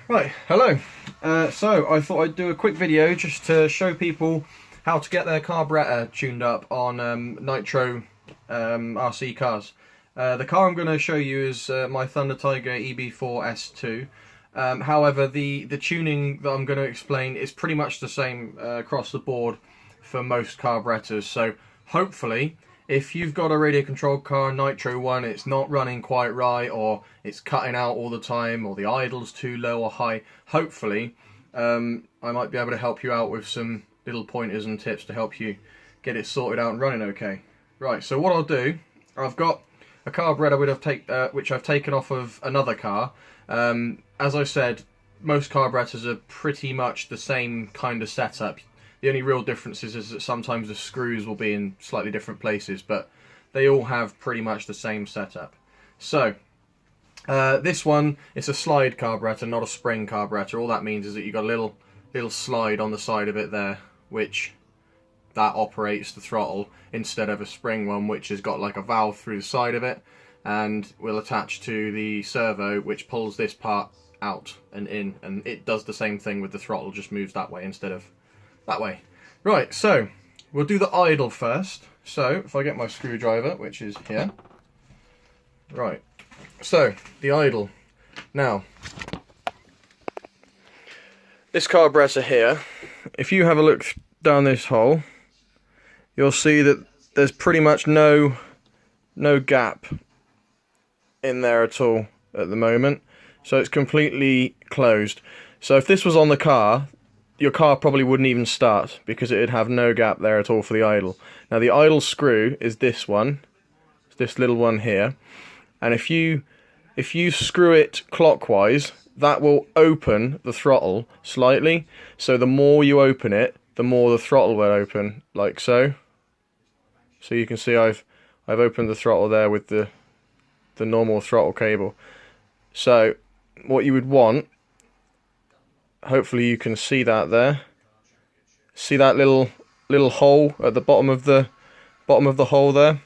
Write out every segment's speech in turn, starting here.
Right, hello. So I thought I'd do a quick video just to show people how to get their carburetor tuned up on Nitro RC cars. The car I'm going to show you is my Thunder Tiger EB4 S2. However, the tuning that I'm going to explain is pretty much the same across the board for most carburetors. So hopefully, if you've got a radio controlled car, Nitro one, it's not running quite right, or it's cutting out all the time, or the idle's too low or high, hopefully I might be able to help you out with some little pointers and tips to help you get it sorted out and running okay. Right, so what I'll do, I've got a carburetor which I've taken off of another car. As I said, most carburetors are pretty much the same kind of setup. The only real difference is that sometimes the screws will be in slightly different places, but they all have pretty much the same setup. So, this one, it's a slide carburetor, not a spring carburetor. All that means is that you've got a little slide on the side of it there, which that operates the throttle, instead of a spring one, which has got like a valve through the side of it, and will attach to the servo, which pulls this part out and in, and it does the same thing with the throttle, just moves that way instead of that way. Right, so we'll do the idle first. So if I get my screwdriver, which is here. Right, so the idle. Now, this carburetor here, if you have a look down this hole, you'll see that there's pretty much no gap in there at all at the moment. So it's completely closed. So if this was on the car, your car probably wouldn't even start, because it'd have no gap there at all for the idle. Now the idle screw is this one, this little one here, and if you screw it clockwise, that will open the throttle slightly. So the more you open it, the more the throttle will open, like so. So you can see I've opened the throttle there with the normal throttle cable. So what you would want, hopefully you can see that there. See that little hole at the bottom of the hole there?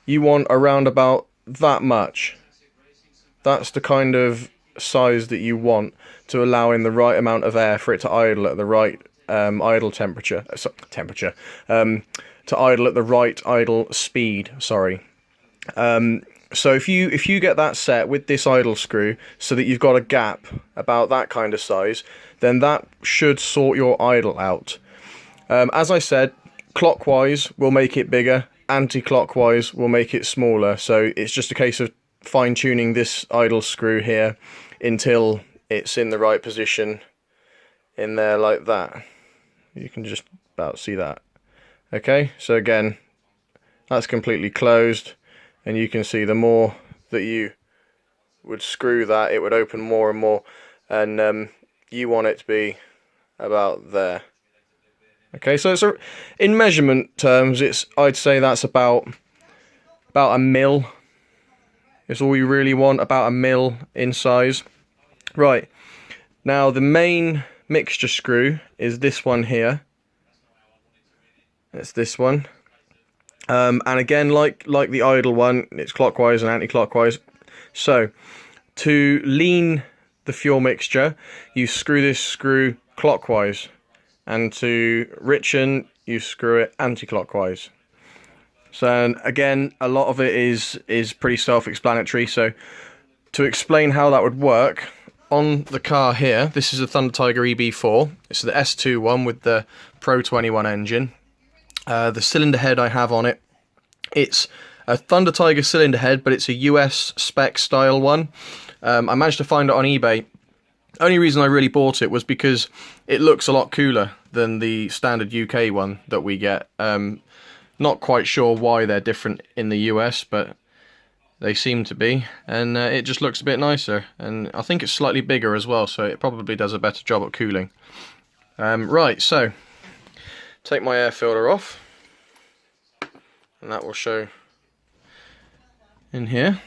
You want around about that much. That's the kind of size that you want to allow in the right amount of air for it to idle at the right idle temperature. To idle at the right idle speed. Sorry. So if you get that set with this idle screw so that you've got a gap about that kind of size, then that should sort your idle out. As I said, clockwise will make it bigger, anti-clockwise will make it smaller. So it's just a case of fine-tuning this idle screw here until it's in the right position in there like that. You can just about see that. Okay, so again, that's completely closed. And you can see the more that you would screw that, it would open more and more, and you want it to be about there. Okay, so it's in measurement terms, I'd say that's about a mil. It's all you really want, about a mil in size. Right, now the main mixture screw is this one here. It's this one. And again, like the idle one, it's clockwise and anti-clockwise. So, to lean the fuel mixture, you screw this screw clockwise, and to richen, you screw it anti-clockwise. So, and again, a lot of it is pretty self-explanatory. So, to explain how that would work, on the car here, this is a Thunder Tiger EB4. It's the S2 one with the Pro 21 engine. The cylinder head I have on it, it's a Thunder Tiger cylinder head, but it's a US spec style one. I managed to find it on eBay. Only reason I really bought it was because it looks a lot cooler than the standard UK one that we get. Not quite sure why they're different in the US, but they seem to be, and it just looks a bit nicer, and I think it's slightly bigger as well, so it probably does a better job at cooling. Right, so take my air filter off, and that will show in here.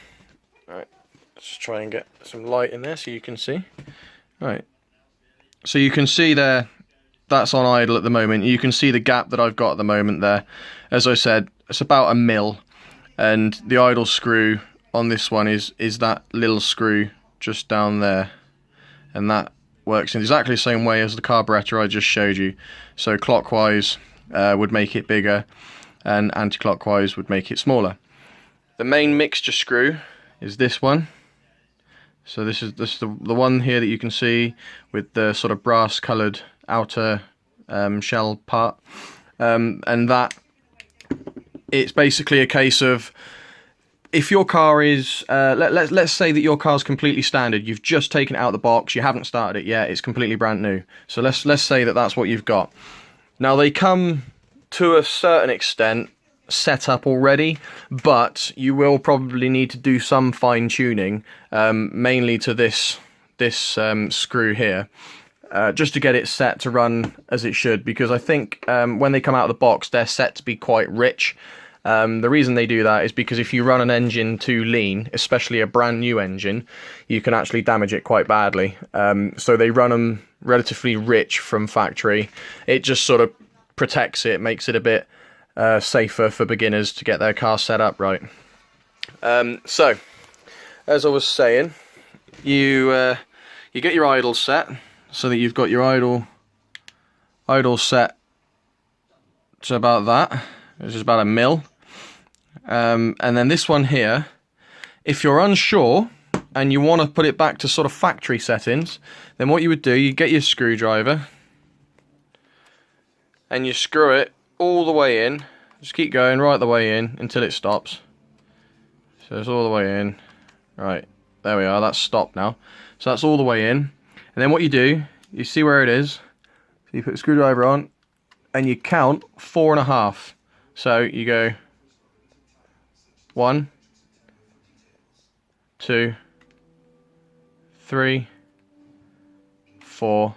Right, let's try and get some light in there so you can see. Right, so you can see there, that's on idle at the moment. You can see the gap that I've got at the moment there. As I said, it's about a mil, and the idle screw on this one is that little screw just down there. and that works in exactly the same way as the carburetor I just showed you. So clockwise would make it bigger, and anti-clockwise would make it smaller. The main mixture screw is this one. So this is the one here that you can see with the sort of brass coloured outer shell part, and that it's basically a case of, if your car is let's say that your car's completely standard, you've just taken it out of the box, you haven't started it yet, it's completely brand new. So let's say that that's what you've got. Now they come to a certain extent set up already, but you will probably need to do some fine tuning, mainly to this screw here, just to get it set to run as it should, because I think when they come out of the box they're set to be quite rich. The reason they do that is because if you run an engine too lean, especially a brand new engine, you can actually damage it quite badly. So they run them relatively rich from factory. It just sort of protects it, makes it a bit safer for beginners to get their car set up right. So, as I was saying, you get your idle set, so that you've got your idle set to about that, which is about 1 mil. And then this one here, if you're unsure and you want to put it back to sort of factory settings, then what you would do, you get your screwdriver and you screw it all the way in. Just keep going right the way in until it stops. So it's all the way in. Right, there we are, that's stopped now. So that's all the way in. And then what you do, you see where it is. So you put the screwdriver on and you count 4.5. So you go 1, 2, 3, 4,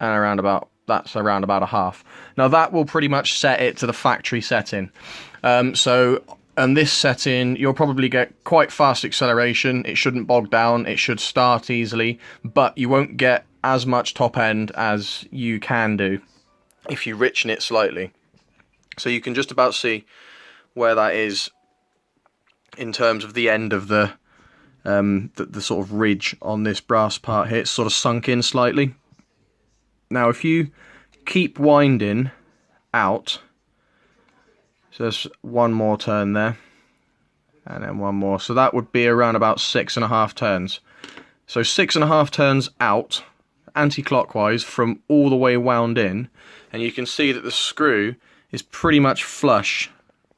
and that's around about 1/2. Now that will pretty much set it to the factory setting. And this setting, you'll probably get quite fast acceleration. It shouldn't bog down, it should start easily, but you won't get as much top end as you can do if you richen it slightly. So you can just about see where that is in terms of the end of the sort of ridge on this brass part here. It's sort of sunk in slightly. Now if you keep winding out, so there's one more turn there, and then one more, so that would be around about 6.5 turns. So 6.5 turns out, anti-clockwise, from all the way wound in, and you can see that the screw is pretty much flush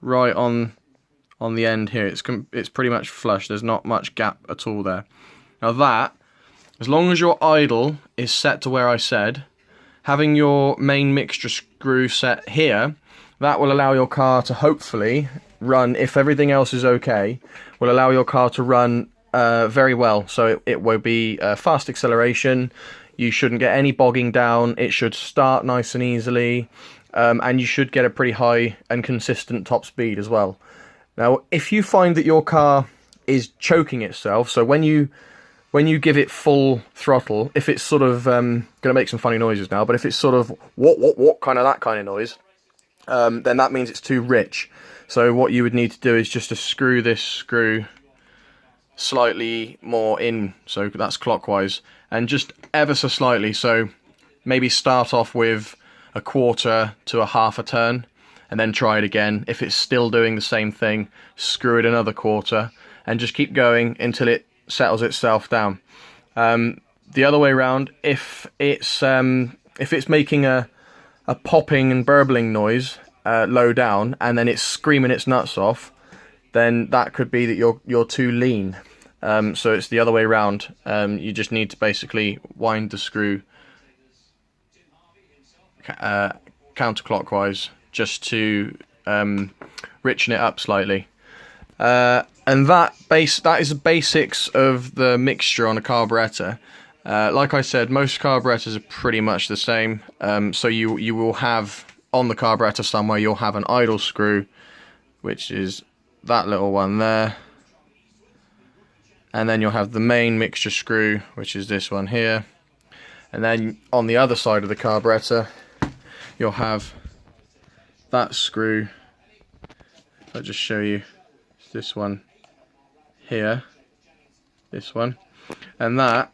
right on the end here. It's pretty much flush, there's not much gap at all there. Now that, as long as your idle is set to where I said, having your main mixture screw set here, that will allow your car to hopefully run, if everything else is okay, will allow your car to run very well. So it will be fast acceleration, you shouldn't get any bogging down, it should start nice and easily, and you should get a pretty high and consistent top speed as well. Now if you find that your car is choking itself, so when you give it full throttle, if it's sort of going to make some funny noises now, but if it's sort of what kind of that kind of noise, then that means it's too rich. So what you would need to do is just to screw this screw slightly more in, so that's clockwise, and just ever so slightly, so maybe start off with 1/4 to 1/2 a turn, and then try it again. If it's still doing the same thing, screw it another 1/4, and just keep going until it settles itself down. The other way around, if it's making a popping and burbling noise low down, and then it's screaming its nuts off, then that could be that you're too lean. So it's the other way around. You just need to basically wind the screw counterclockwise just to richen it up slightly. And that is the basics of the mixture on a carburetor. Like I said, most carburetors are pretty much the same. So you will have on the carburetor somewhere, you'll have an idle screw, which is that little one there, and then you'll have the main mixture screw, which is this one here, and then on the other side of the carburetor you'll have that screw. I'll just show you, it's this one here, this one, and that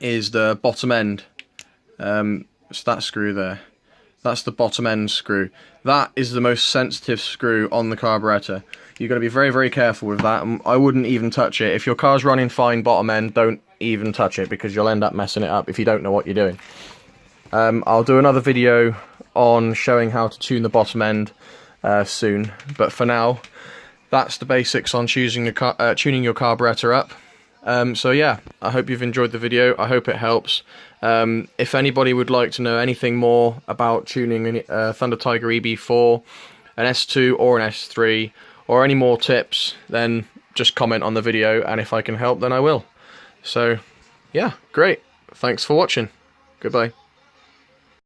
is the bottom end. It's that screw there. That's the bottom end screw. That is the most sensitive screw on the carburetor. You've got to be very, very careful with that. I wouldn't even touch it. If your car's running fine bottom end, don't even touch it, because you'll end up messing it up if you don't know what you're doing. I'll do another video on showing how to tune the bottom end soon, but for now, that's the basics on tuning your carburetor up. So yeah, I hope you've enjoyed the video. I hope it helps. If anybody would like to know anything more about tuning a Thunder Tiger EB4, an S2 or an S3, or any more tips, then just comment on the video, and if I can help, then I will. So yeah, great. Thanks for watching. Goodbye.